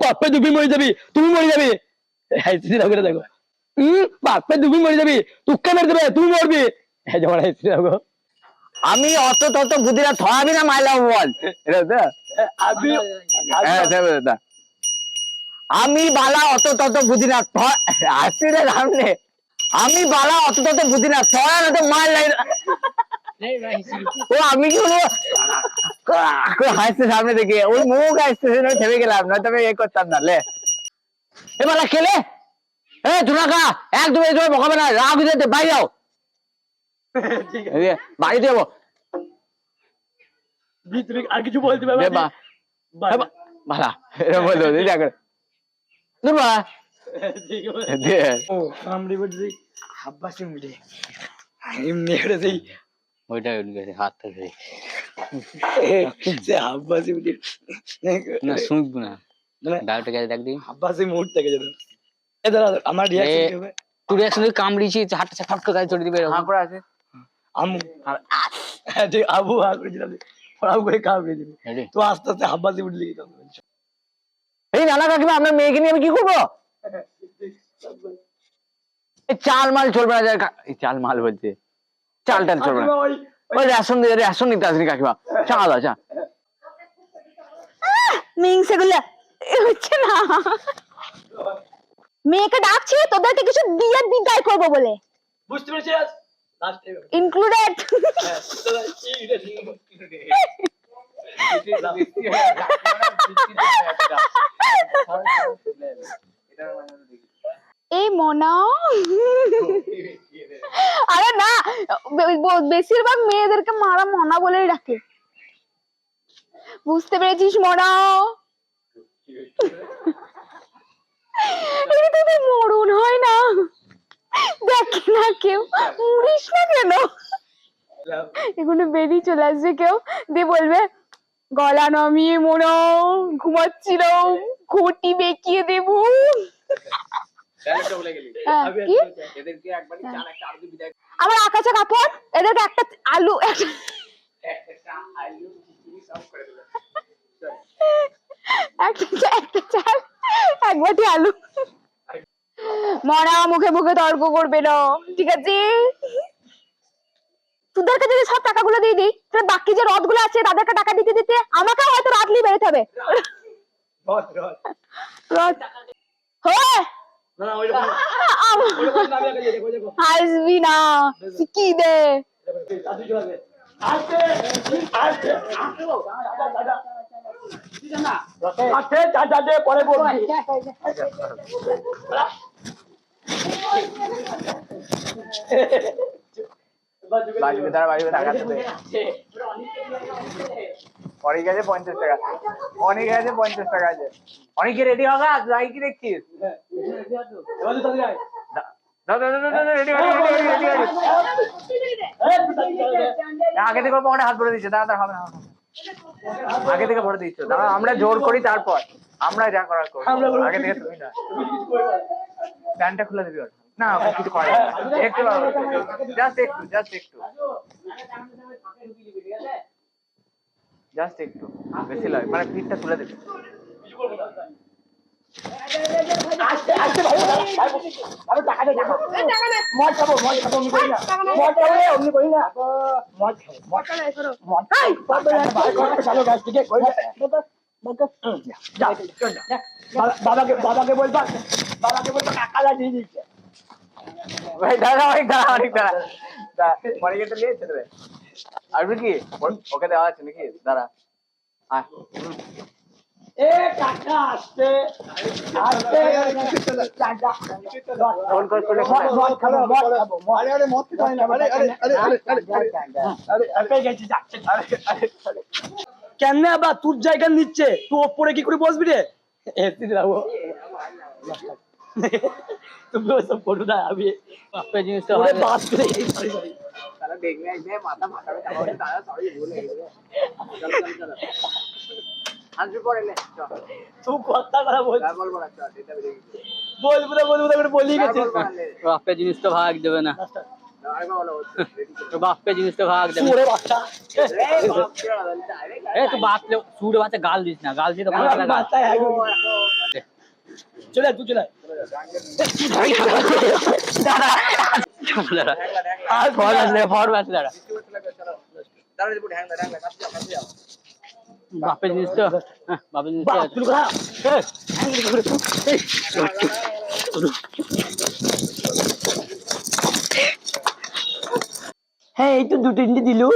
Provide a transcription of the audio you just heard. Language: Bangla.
বাপে তুমি মরে যাবি, তুমি মরে যাবি। হাসি করে দেখো, বাপে তুমি মরে যাবি, তুকে মেরে দেবে, তুমি মরবি। যেমন হাসি দেখো। আমি অত তত বুদ্ধি না, থরাবি না মাইলাম বল। আমি আমি বালা অত তত বুঝি না, আসছি রে সামনে। আমি বালা অত তত বুঝি না, থরা না তো মার লাই। ও আমি কি বলবো, হাসছে সামনে থেকে, ওই মুখ আসছে, থেমে গেলাম, না তবে এ করতাম না। লে এ বালা খেলে, এ ধুনাকা একদম এই সময় বকাবে না, রাগ দিতে বাইরে যাও। বাড়িতে যাবো, আর কিছু বলতে পারবে ভালা এরকম বলতে দেখো দুর্বা কামড়ে বলছি হাব্বাসি মুড়ে এমনি করে সেই ওইটা হাত থেকে সে হাব্বাসি মুড়ে না শুনবো না, ডাউটে গেছে দেখ দিই হাব্বাসি মুড় থেকে যেত। এ দাঁড়া আমার রিঅ্যাকশন কি হবে? তুই রিঅ্যাকশন কামড়িছি, হাতটা ফট করে চড়ে দিবে, হাঁ করে আছে আমু যে আবু হা করে দিলাম, ফড়াও করে কামড়ে দিবে। তো আস্তে আস্তে হাব্বাসি মুড় লিখে কামড়ে। এই নানা কাকিমা আপনার মেয়েকে নিয়ে আমি কি করবো? চাল মাল চলবে না, এই চাল মাল বলছে, চাল টাল চলবে না, ওই রেশন দিয়ে রেশন নিতে আসেনি কাকিমা, চাল আছে মিংসে গুলা হচ্ছে না। মেয়েকে ডাকছি তোদেরকে কিছু দিয়ে বিদায় করবো বলে, বুঝতে পেরেছিস? ইনক্লুডেড। এই মনা, আরে না, বেশিরভাগ মেয়েদেরকে মারা মনা বলেই ডাকে। বুঝতে পেরেছিস মনা? এটা তোদের মরণ হয় না, দেখ না কেউ, মরিস না কেন? এগুলো বেরিয়ে চলে আসবে কেউ, দিয়ে বলবে গলা নামিয়ে মনো ঘুমাচ্ছিলাম, ঘটি বেঁকিয়ে দেবো। আমার আকাশে কাপড়, এদেরকে একটা আলু, একটা চাল, এক বাটি আলু। মরা মুখে মুখে তর্ক করবে না, ঠিক আছে? তোদেরকে যদি সব টাকাগুলো দিয়ে দিই, তাহলে বাকি যে রথ গুলো আছে তাদেরকে টাকা দিতে দিতে আমাকে হয়তো রাত নিয়ে বেরোতে হবে। আসবি না, শিখিয়ে দে। পরে বলবি। বাজবে তারা বাজবে টাকা দেবে, অনেক আছে 50 টাকা, অনেক আছে 50 টাকা আছে, অনেকে রেডি হবে, যাই কি দেখছিস? আগে থেকে পকেটে হাত ভরে দিচ্ছে, দাদা হবে না, আগে থেকে ভরে দিচ্ছ, দাদা আমরা জোর করি, তারপর আমরা যা করার করব, আগে থেকে তুমি না। প্যান্টটা খুলে দিবি না, কিছু করে না, একটু জাস্ট একটু জাস্ট একটু বেশি লয়, মানে পিঠটা তুলে দেবে। বাবাকে বলবা টাকা দিয়ে দিচ্ছে। দাদা অনেক দাঁড়া, অনেক দাঁড়া, অনেকটা নিয়েছে দেবে, আসবে কি ওকে দেওয়া আছে নাকি? দাঁড়া এ টাকা আসছে আসছে, কেন আবার তোর জায়গা নিচ্ছে, তুই ওপরে কি করে বসবি রে? তুমি ওসব করো না, আমি জিনিসটা জিনিস তো ভাগ দেবে না। तो बाप पे जिनिस तो भाग दे ওরে বাচ্চা ए तू बाप ले सूट बाते गाल दिस ना गाल दी तो कोई लगा বাচ্চা আগে চলে আয়, তুই চলে আয়। फॉर मैच लड़ा बाप पे जिनिस तो बाप पे जिनिस বাপ, তুই কোথা? হ্যাঁ এই তো দু তিনটে দিলু